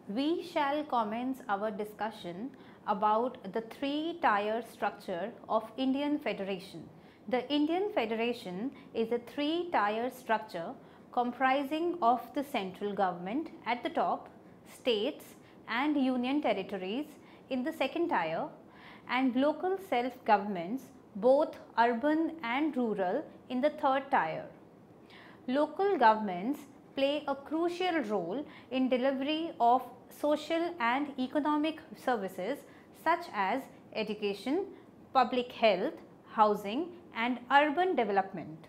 we shall commence our discussion about the three-tier structure of Indian Federation. The Indian Federation is a three-tier structure comprising of the central government at the top, states and union territories in the second tier, and local self-governments, both urban and rural, in the third tier. Local governments play a crucial role in delivery of social and economic services such as education, public health, housing and urban development,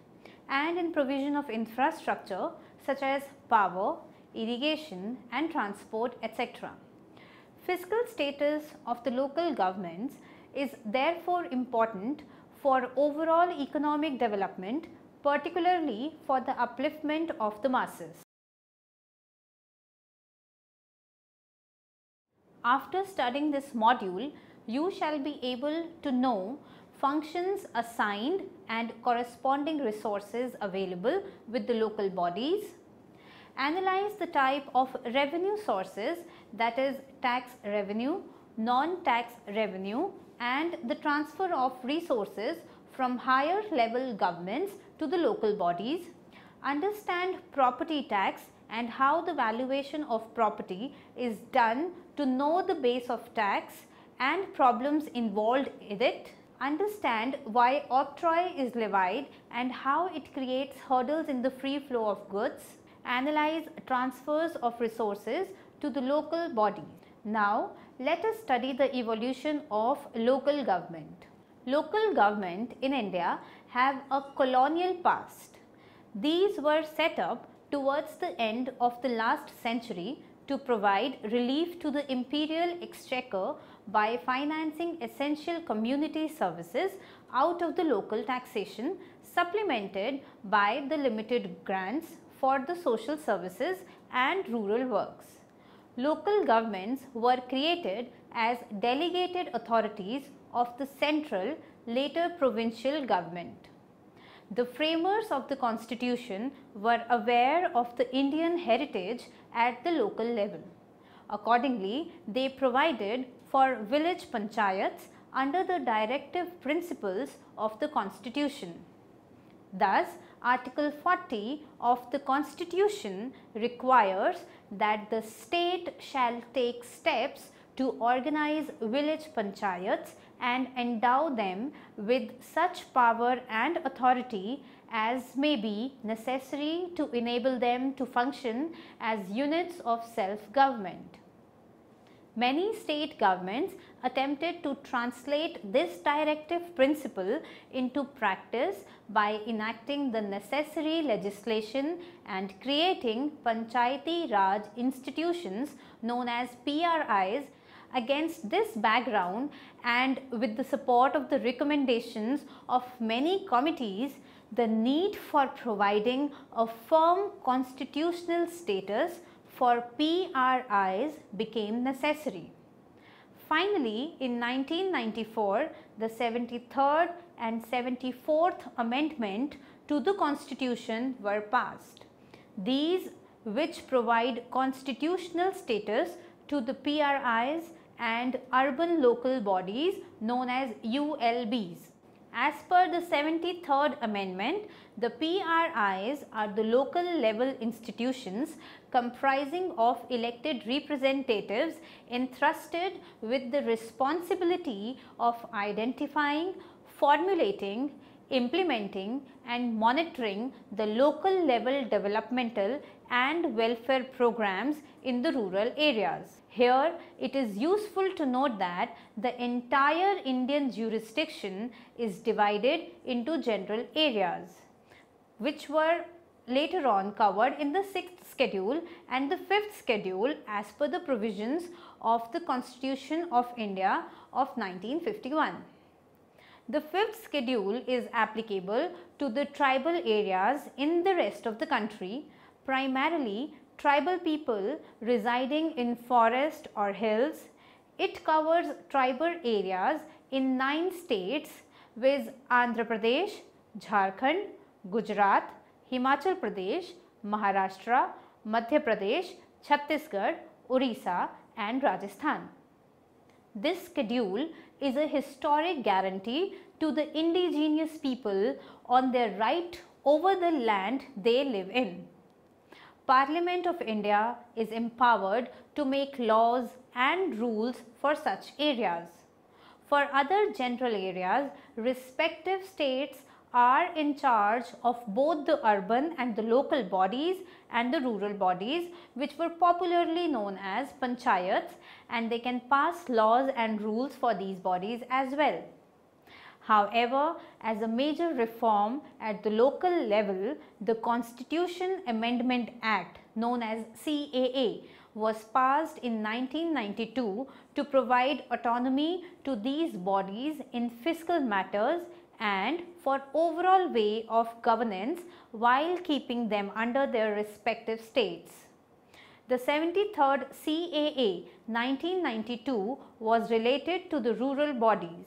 and in provision of infrastructure such as power, irrigation and transport, etc. Fiscal status of the local governments is therefore important for overall economic development, particularly for the upliftment of the masses. After studying this module, you shall be able to know functions assigned and corresponding resources available with the local bodies, analyze the type of revenue sources, that is tax revenue, non-tax revenue, and the transfer of resources from higher level governments to the local bodies, understand property tax and how the valuation of property is done to know the base of tax and problems involved in it, understand why octroi is levied and how it creates hurdles in the free flow of goods, analyze transfers of resources to the local bodies. Now, let us study the evolution of local government. Local government in India have a colonial past. These were set up towards the end of the last century to provide relief to the imperial exchequer by financing essential community services out of the local taxation, supplemented by the limited grants for the social services and rural works. Local governments were created as delegated authorities of the central, later provincial government. The framers of the constitution were aware of the Indian heritage at the local level. Accordingly, they provided for village panchayats under the directive principles of the constitution. Thus, Article 40 of the Constitution requires that the state shall take steps to organize village panchayats and endow them with such power and authority as may be necessary to enable them to function as units of self-government. Many state governments attempted to translate this directive principle into practice by enacting the necessary legislation and creating Panchayati Raj institutions known as PRIs. Against this background and with the support of the recommendations of many committees, the need for providing a firm constitutional status for PRIs became necessary. Finally, in 1994, the 73rd and 74th Amendment to the Constitution were passed. These, which provide constitutional status to the PRIs and urban local bodies known as ULBs. As per the 73rd Amendment, the PRIs are the local level institutions comprising of elected representatives entrusted with the responsibility of identifying, formulating, implementing and monitoring the local level developmental and welfare programs in the rural areas. Here, it is useful to note that the entire Indian jurisdiction is divided into general areas, which were later on covered in the 6th schedule and the 5th schedule as per the provisions of the Constitution of India of 1951. The 5th schedule is applicable to the tribal areas in the rest of the country, primarily tribal people residing in forest or hills. It covers tribal areas in 9 states viz. Andhra Pradesh, Jharkhand, Gujarat, Himachal Pradesh, Maharashtra, Madhya Pradesh, Chhattisgarh, Orissa and Rajasthan. This schedule is a historic guarantee to the indigenous people on their right over the land they live in. Parliament of India is empowered to make laws and rules for such areas. For other general areas, respective states are in charge of both the urban and the local bodies and the rural bodies, which were popularly known as panchayats, and they can pass laws and rules for these bodies as well. However, as a major reform at the local level, the Constitution Amendment Act, known as CAA, was passed in 1992 to provide autonomy to these bodies in fiscal matters and for overall way of governance while keeping them under their respective states. The 73rd CAA 1992 was related to the rural bodies.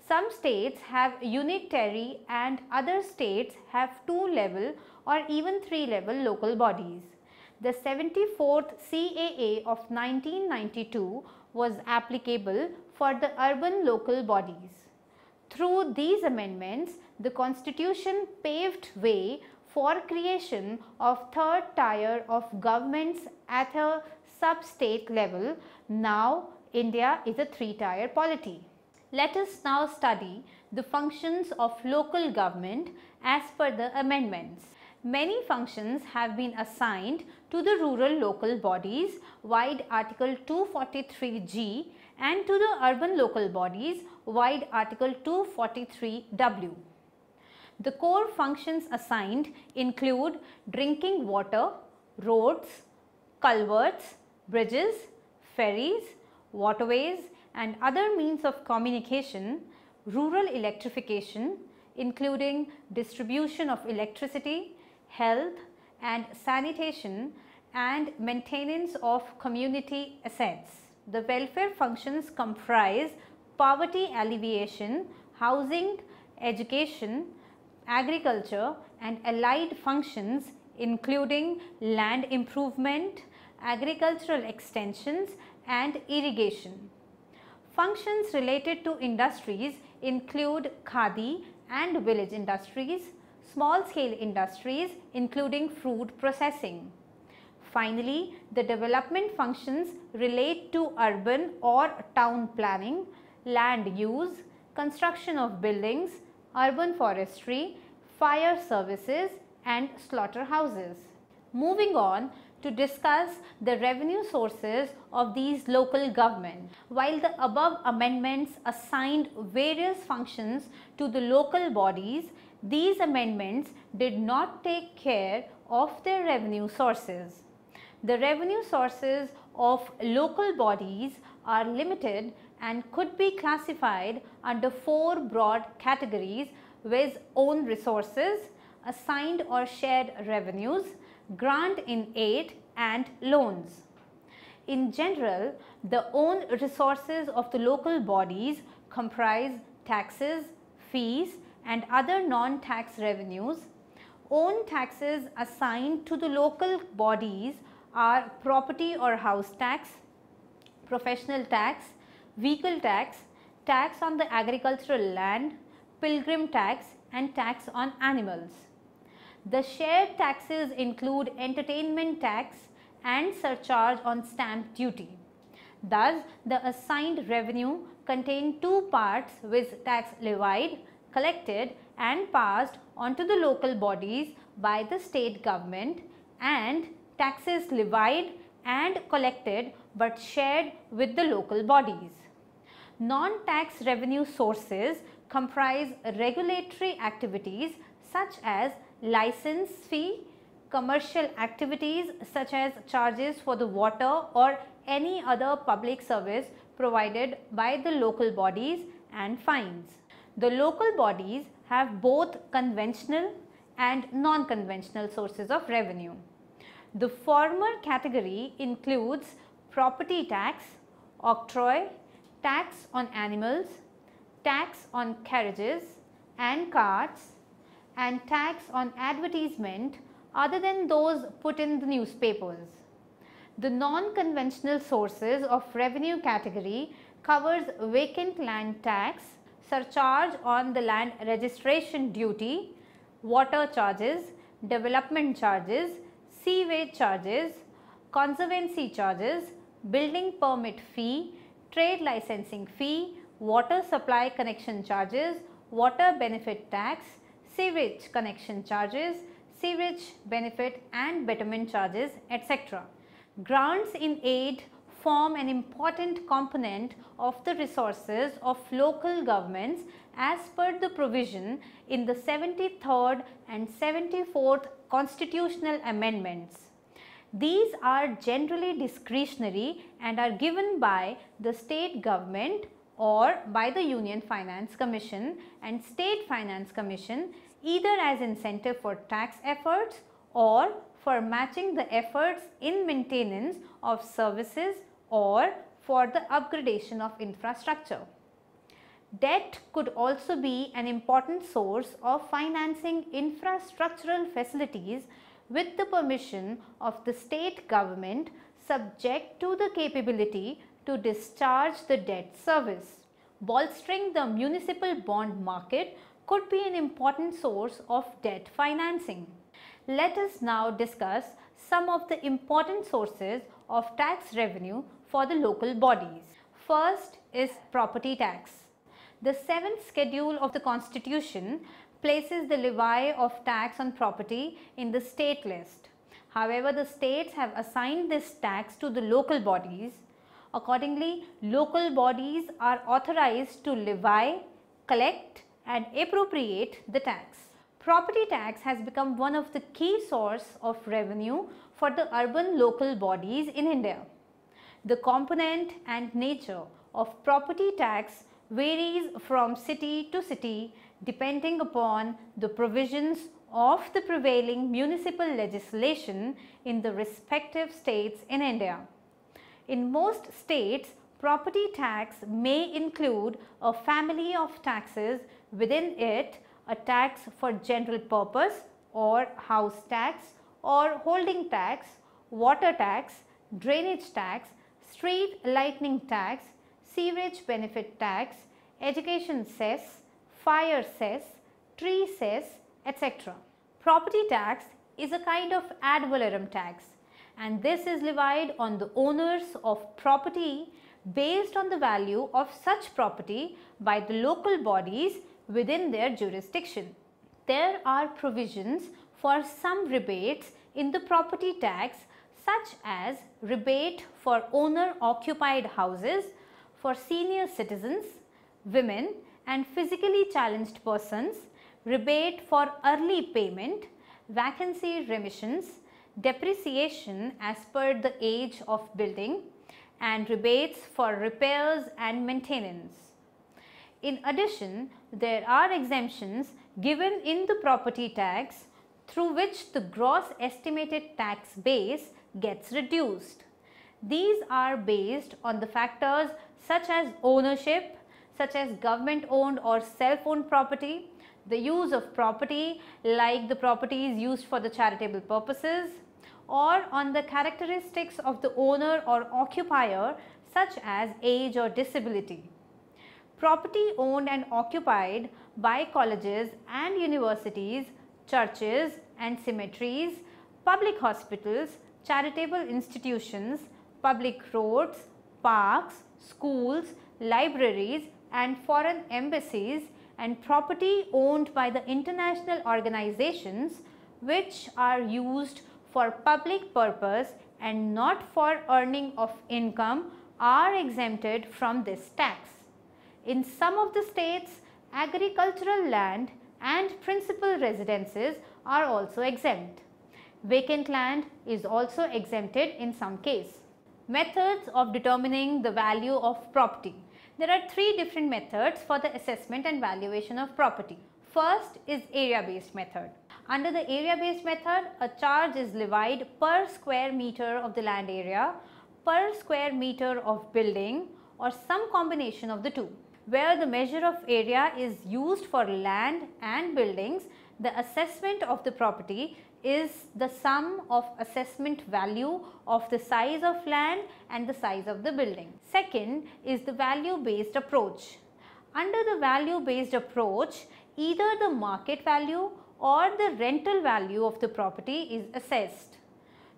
Some states have unitary and other states have 2-level or even 3-level local bodies. The 74th CAA of 1992 was applicable for the urban local bodies. Through these amendments, the Constitution paved way for creation of third tier of governments at a sub-state level. Now, India is a 3-tier polity. Let us now study the functions of local government as per the amendments. Many functions have been assigned to the rural local bodies vide Article 243G and to the urban local bodies vide Article 243W. The core functions assigned include drinking water, roads, culverts, bridges, ferries, waterways and other means of communication, rural electrification including distribution of electricity, health and sanitation and maintenance of community assets. The welfare functions comprise poverty alleviation, housing, education, agriculture and allied functions including land improvement, agricultural extensions and irrigation. Functions related to industries include khadi and village industries, small scale industries including food processing. Finally, the development functions relate to urban or town planning, land use, construction of buildings, urban forestry, fire services and slaughterhouses. Moving on to discuss the revenue sources of these local government. While the above amendments assigned various functions to the local bodies, these amendments did not take care of their revenue sources. The revenue sources of local bodies are limited and could be classified under 4 broad categories, with own resources, assigned or shared revenues, grant in aid and loans. In general, the own resources of the local bodies comprise taxes, fees and other non-tax revenues. Own taxes assigned to the local bodies are property or house tax, professional tax, vehicle tax, tax on the agricultural land, pilgrim tax and tax on animals. The shared taxes include entertainment tax and surcharge on stamp duty. Thus, the assigned revenue contained 2 parts, with tax levied, collected and passed on to the local bodies by the state government, and taxes levied and collected but shared with the local bodies. Non-tax revenue sources comprise regulatory activities such as license fee, commercial activities such as charges for the water or any other public service provided by the local bodies, and fines. The local bodies have both conventional and non-conventional sources of revenue. The former category includes property tax, octroi, tax on animals, tax on carriages and carts, and tax on advertisement other than those put in the newspapers. The non-conventional sources of revenue category covers vacant land tax, surcharge on the land registration duty, water charges, development charges, sewage charges, conservancy charges, building permit fee, trade licensing fee, water supply connection charges, water benefit tax, sewage connection charges, sewage benefit and betterment charges, etc. Grants in aid form an important component of the resources of local governments as per the provision in the 73rd and 74th constitutional amendments. These are generally discretionary and are given by the state government or by the Union Finance Commission and State Finance Commission, either as incentive for tax efforts or for matching the efforts in maintenance of services or for the upgradation of infrastructure. Debt could also be an important source of financing infrastructural facilities with the permission of the state government, subject to the capability to discharge the debt service. Bolstering the municipal bond market could be an important source of debt financing. Let us now discuss some of the important sources of tax revenue for the local bodies. First is property tax. The 7th schedule of the Constitution places the levy of tax on property in the state list. However, the states have assigned this tax to the local bodies. Accordingly, local bodies are authorized to levy, collect and appropriate the tax. Property tax has become one of the key sources of revenue for the urban local bodies in India. The component and nature of property tax varies from city to city depending upon the provisions of the prevailing municipal legislation in the respective states in India. In most states, property tax may include a family of taxes, within it a tax for general purpose or house tax or holding tax, water tax, drainage tax, street lighting tax, sewage benefit tax, education cess, fire cess, tree cess, etc. Property tax is a kind of ad valorem tax, and this is levied on the owners of property based on the value of such property by the local bodies within their jurisdiction. There are provisions for some rebates in the property tax, such as rebate for owner occupied houses for senior citizens, women and physically challenged persons, rebate for early payment, vacancy remissions, depreciation as per the age of building, and rebates for repairs and maintenance. In addition, there are exemptions given in the property tax through which the gross estimated tax base gets reduced. These are based on the factors such as ownership, such as government owned or self-owned property, the use of property like the properties used for the charitable purposes, or on the characteristics of the owner or occupier such as age or disability. Property owned and occupied by colleges and universities, churches and cemeteries, public hospitals, charitable institutions, public roads, parks, schools, libraries and foreign embassies, and property owned by the international organizations which are used for public purpose and not for earning of income are exempted from this tax. In some of the states, agricultural land and principal residences are also exempt. Vacant land is also exempted in some case. Methods of determining the value of property. There are three different methods for the assessment and valuation of property. First is area-based method. Under the area-based method, a charge is levied per square meter of the land area, per square meter of building, or some combination of the two. Where the measure of area is used for land and buildings, the assessment of the property is the sum of assessment value of the size of land and the size of the building. Second is the value based approach. Under the value based approach, either the market value or the rental value of the property is assessed.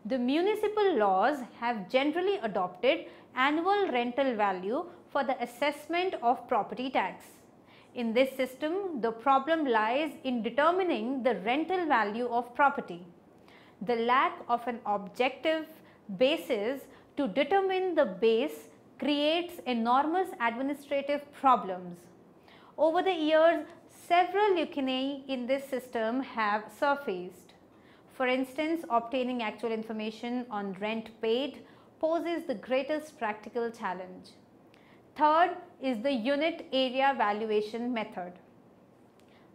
The municipal laws have generally adopted annual rental value for the assessment of property tax. In this system, the problem lies in determining the rental value of property. The lack of an objective basis to determine the base creates enormous administrative problems. Over the years, several lacunae in this system have surfaced. For instance, obtaining actual information on rent paid poses the greatest practical challenge. Third is the unit area valuation method.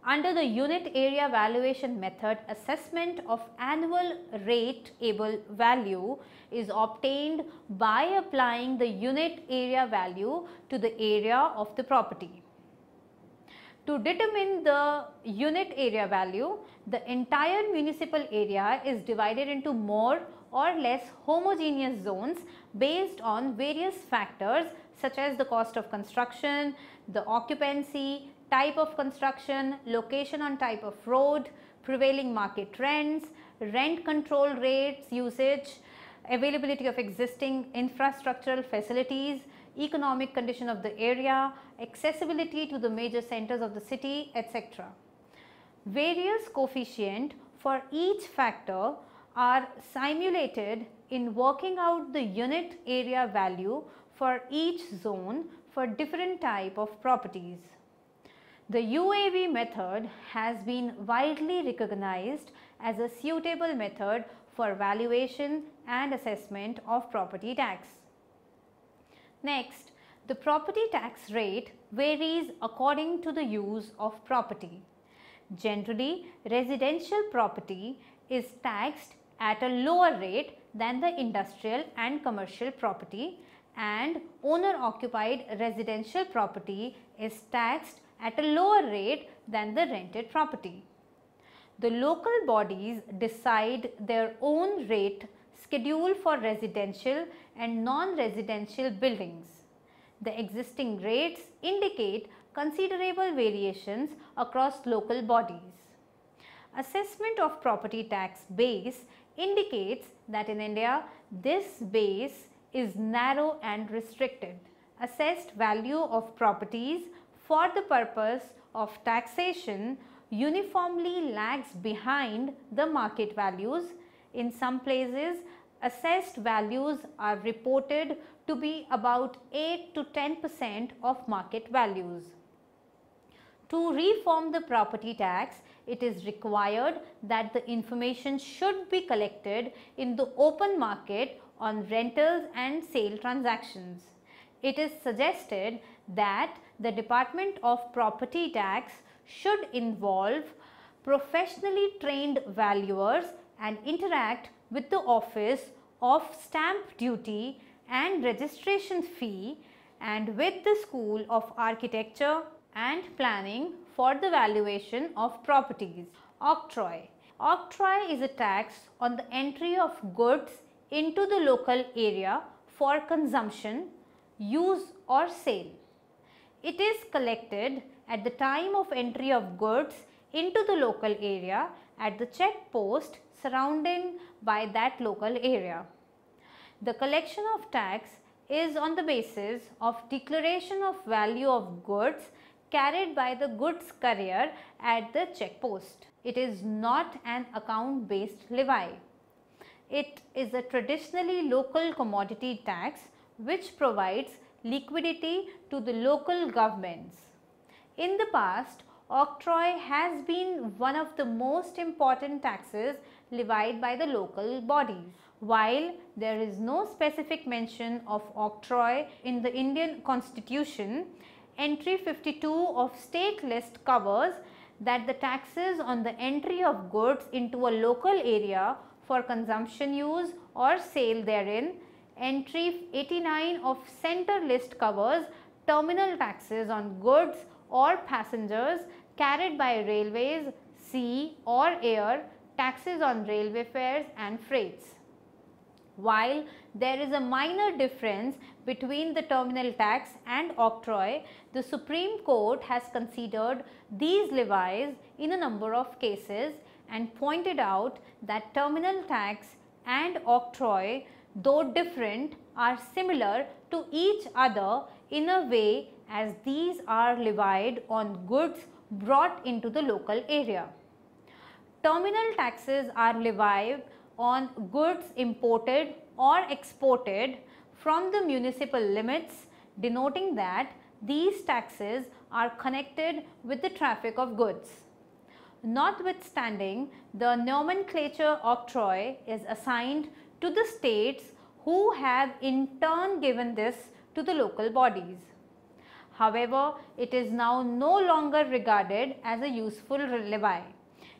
Under the unit area valuation method, assessment of annual rateable value is obtained by applying the unit area value to the area of the property. To determine the unit area value, the entire municipal area is divided into more or less homogeneous zones based on various factors such as the cost of construction, the occupancy, type of construction, location on type of road, prevailing market rents, rent control rates usage, availability of existing infrastructural facilities, economic condition of the area, accessibility to the major centers of the city, etc. Various coefficients for each factor are simulated in working out the unit area value for each zone for different type of properties. The UAV method has been widely recognized as a suitable method for valuation and assessment of property tax. Next, the property tax rate varies according to the use of property. Generally, residential property is taxed at a lower rate than the industrial and commercial property, and owner occupied residential property is taxed at a lower rate than the rented property. The local bodies decide their own rate schedule for residential and non-residential buildings. The existing rates indicate considerable variations across local bodies. Assessment of property tax base indicates that in India, this base is narrow and restricted. Assessed value of properties for the purpose of taxation uniformly lags behind the market values. In some places, assessed values are reported to be about 8 to 10% of market values. To reform the property tax, it is required that the information should be collected in the open market on rentals and sale transactions. It is suggested that the Department of Property Tax should involve professionally trained valuers and interact with the Office of Stamp Duty and Registration Fee and with the School of Architecture and Planning for the valuation of properties. Octroi. Octroi is a tax on the entry of goods into the local area for consumption, use or sale. It is collected at the time of entry of goods into the local area at the check post surrounding by that local area. The collection of tax is on the basis of declaration of value of goods carried by the goods courier at the check post. It is not an account based levy. It is a traditionally local commodity tax which provides liquidity to the local governments. In the past, octroi has been one of the most important taxes levied by the local bodies. While there is no specific mention of octroi in the Indian Constitution, entry 52 of state list covers that the taxes on the entry of goods into a local area for consumption use or sale therein. Entry 89 of center list covers terminal taxes on goods or passengers carried by railways, sea or air, taxes on railway fares and freights. While there is a minor difference between the terminal tax and octroi, the Supreme Court has considered these levies in a number of cases and pointed out that terminal tax and octroi, though different, are similar to each other in a way as these are levied on goods brought into the local area. Terminal taxes are levied on goods imported or exported from the municipal limits, denoting that these taxes are connected with the traffic of goods. Notwithstanding, the nomenclature octroi is assigned to the states who have in turn given this to the local bodies. However, it is now no longer regarded as a useful levy.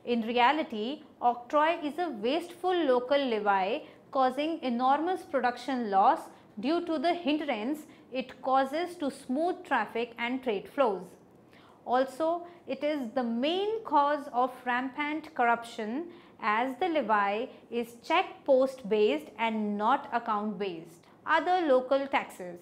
In reality, octroi is a wasteful local levy causing enormous production loss due to the hindrance it causes to smooth traffic and trade flows. Also, it is the main cause of rampant corruption as the levy is check post based and not account based. Other local taxes.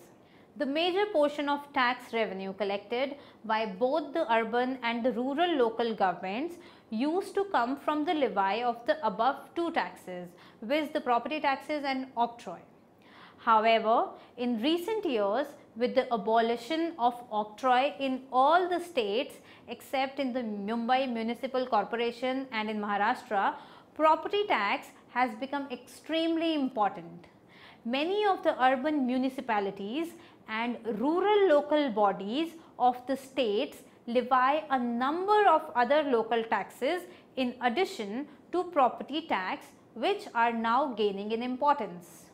The major portion of tax revenue collected by both the urban and the rural local governments used to come from the levy of the above two taxes, viz. The property taxes and octroi. However, in recent years, with the abolition of octroi in all the states except in the Mumbai Municipal Corporation and in Maharashtra, property tax has become extremely important. Many of the urban municipalities and rural local bodies of the states levy a number of other local taxes in addition to property tax, which are now gaining in importance.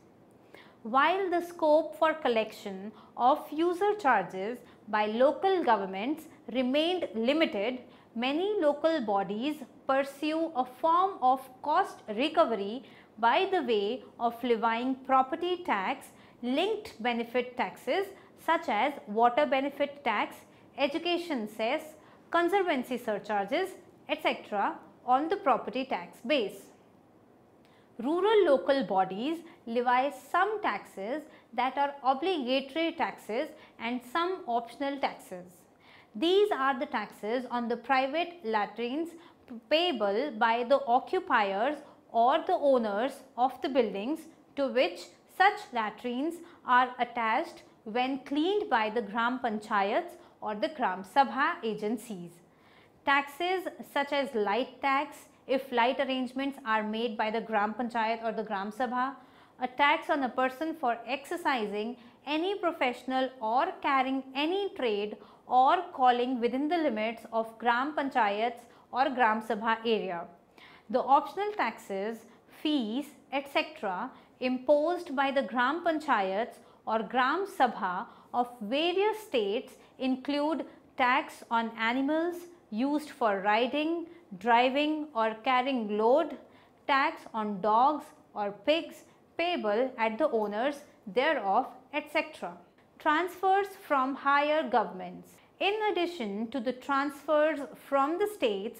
While the scope for collection of user charges by local governments remained limited, many local bodies pursue a form of cost recovery by the way of levying property tax, linked benefit taxes such as water benefit tax, education cess, conservancy surcharges, etc. on the property tax base. Rural local bodies levy some taxes that are obligatory taxes and some optional taxes. These are the taxes on the private latrines payable by the occupiers or the owners of the buildings to which such latrines are attached when cleaned by the Gram Panchayats or the Gram Sabha agencies. Taxes such as light tax, if light arrangements are made by the Gram Panchayat or the Gram Sabha, a tax on a person for exercising any professional or carrying any trade or calling within the limits of Gram Panchayats or Gram Sabha area. The optional taxes, fees, etc. imposed by the Gram Panchayats or Gram Sabha of various states include tax on animals used for riding, driving or carrying load, tax on dogs or pigs payable at the owners thereof, etc. Transfers from higher governments. In addition to the transfers from the states,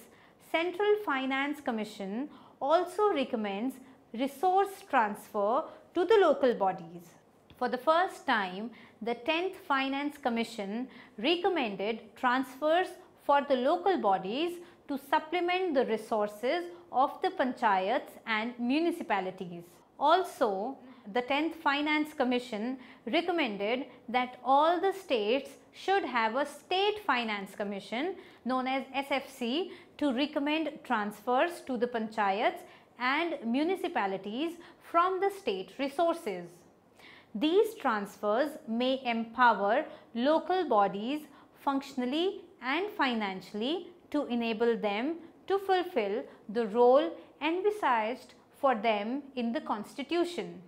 Central Finance Commission also recommends resource transfer to the local bodies. For the first time, the 10th Finance Commission recommended transfers for the local bodies to supplement the resources of the panchayats and municipalities. Also, the 10th Finance Commission recommended that all the states should have a State Finance Commission known as SFC to recommend transfers to the panchayats and municipalities from the state resources. These transfers may empower local bodies functionally and financially to enable them to fulfill the role envisaged for them in the Constitution.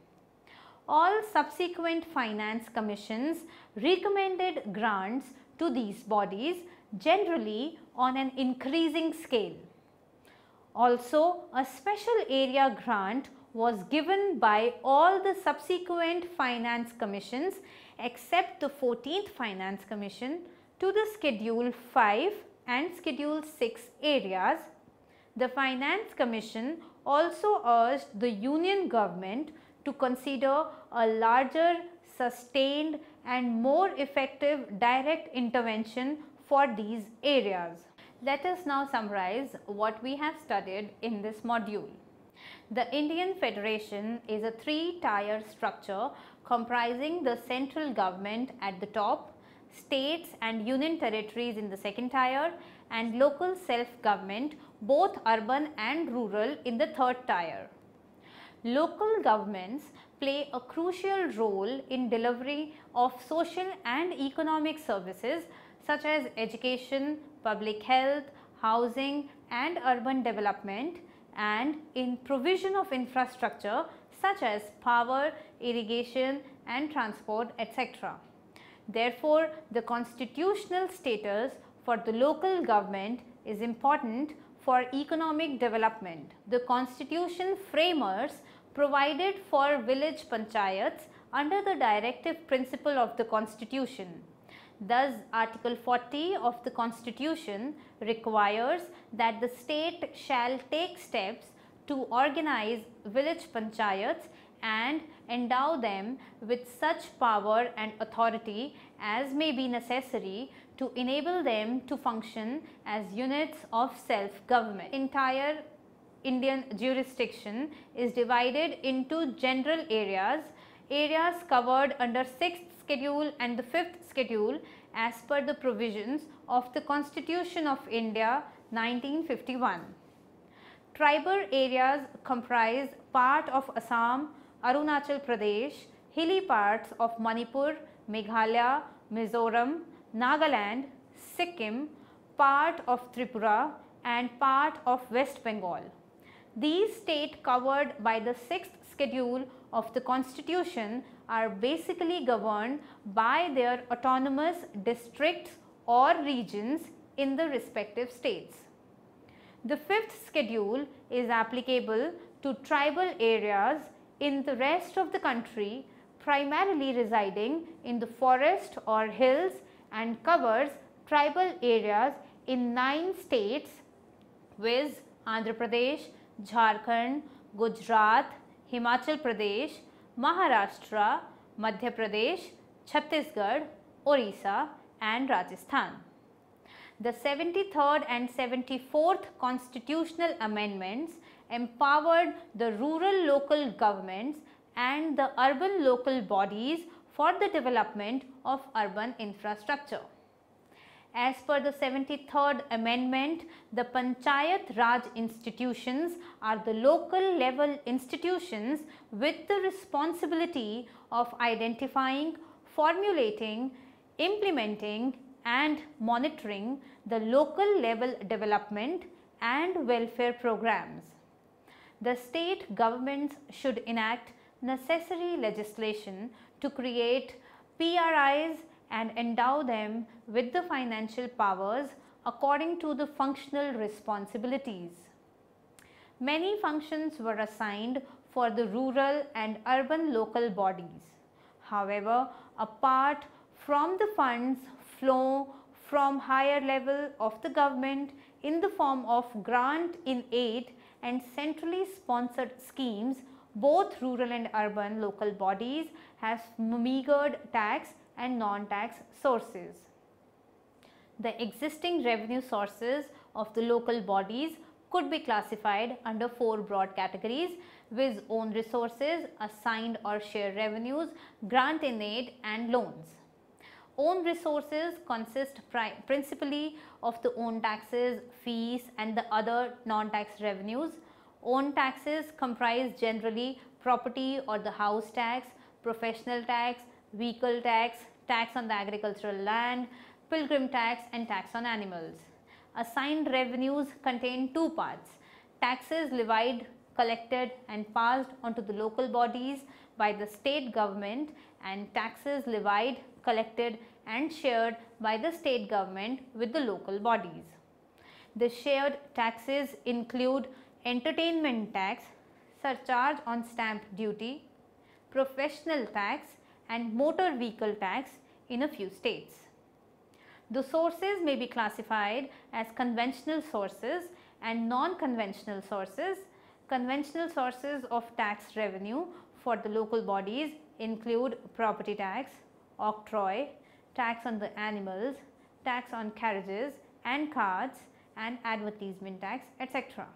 All subsequent finance commissions recommended grants to these bodies generally on an increasing scale. Also, a special area grant was given by all the subsequent finance commissions except the 14th Finance Commission to the Schedule 5 and Schedule 6 areas. The Finance Commission also urged the Union government to consider a larger, sustained and more effective direct intervention for these areas. Let us now summarize what we have studied in this module. The Indian Federation is a three-tier structure comprising the central government at the top, states and union territories in the second tier, and local self-government, both urban and rural, in the third tier. Local governments play a crucial role in delivery of social and economic services such as education, public health, housing and urban development, and in provision of infrastructure such as power, irrigation and transport, etc. Therefore, the constitutional status for the local government is important for economic development. The constitution framers provided for village panchayats under the directive principle of the constitution. Thus, Article 40 of the Constitution requires that the state shall take steps to organize village panchayats and endow them with such power and authority as may be necessary to enable them to function as units of self-government. Entire Indian jurisdiction is divided into general areas, areas covered under 6th schedule and the 5th schedule as per the provisions of the Constitution of India 1951. Tribal areas comprise part of Assam, Arunachal Pradesh, hilly parts of Manipur, Meghalaya, Mizoram, Nagaland, Sikkim, part of Tripura and part of West Bengal. These states covered by the 6th schedule of the Constitution are basically governed by their autonomous districts or regions in the respective states. The 5th schedule is applicable to tribal areas in the rest of the country, primarily residing in the forest or hills, and covers tribal areas in 9 states viz. Andhra Pradesh, Jharkhand, Gujarat, Himachal Pradesh, Maharashtra, Madhya Pradesh, Chhattisgarh, Orissa and Rajasthan. The 73rd and 74th constitutional amendments empowered the rural local governments and the urban local bodies for the development of urban infrastructure. As per the 73rd amendment, the Panchayat Raj institutions are the local level institutions with the responsibility of identifying, formulating, implementing and monitoring the local level development and welfare programs. The state governments should enact necessary legislation to create PRIs and endow them with the financial powers according to the functional responsibilities. Many functions were assigned for the rural and urban local bodies. However, apart from the funds flow from higher level of the government in the form of grant in aid and centrally sponsored schemes, both rural and urban local bodies have meagred tax and non-tax sources. The existing revenue sources of the local bodies could be classified under 4 broad categories, viz. Own resources, assigned or share revenues, grant in aid and loans. Own resources consist principally of the own taxes, fees and the other non-tax revenues. Own taxes comprise generally property or the house tax, professional tax, vehicle tax, tax on the agricultural land, pilgrim tax and tax on animals. Assigned revenues contain 2 parts: taxes levied, collected and passed onto the local bodies by the state government, and taxes levied, collected and shared by the state government with the local bodies. The shared taxes include entertainment tax, surcharge on stamp duty, professional tax and motor vehicle tax in a few states. The sources may be classified as conventional sources and non-conventional sources. Conventional sources of tax revenue for the local bodies include property tax, octroi, tax on the animals, tax on carriages and carts, and advertisement tax, etc.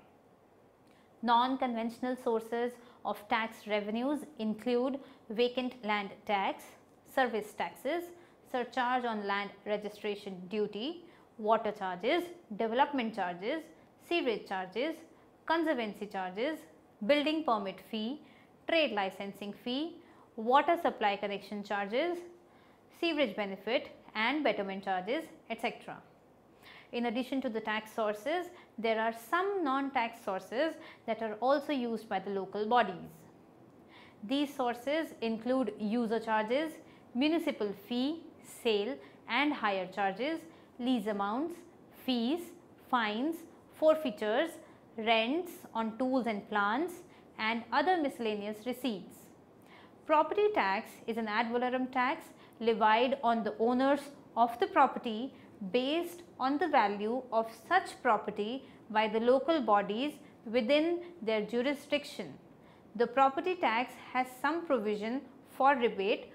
Non-conventional sources of tax revenues include vacant land tax, service taxes, surcharge on land registration duty, water charges, development charges, sewerage charges, conservancy charges, building permit fee, trade licensing fee, water supply connection charges, sewerage benefit and betterment charges, etc. In addition to the tax sources, there are some non-tax sources that are also used by the local bodies. These sources include user charges, municipal fee, sale and hire charges, lease amounts, fees, fines, forfeitures, rents on tools and plants, and other miscellaneous receipts. Property tax is an ad valorem tax levied on the owners of the property based on the value of such property by the local bodies within their jurisdiction. The property tax has some provision for rebate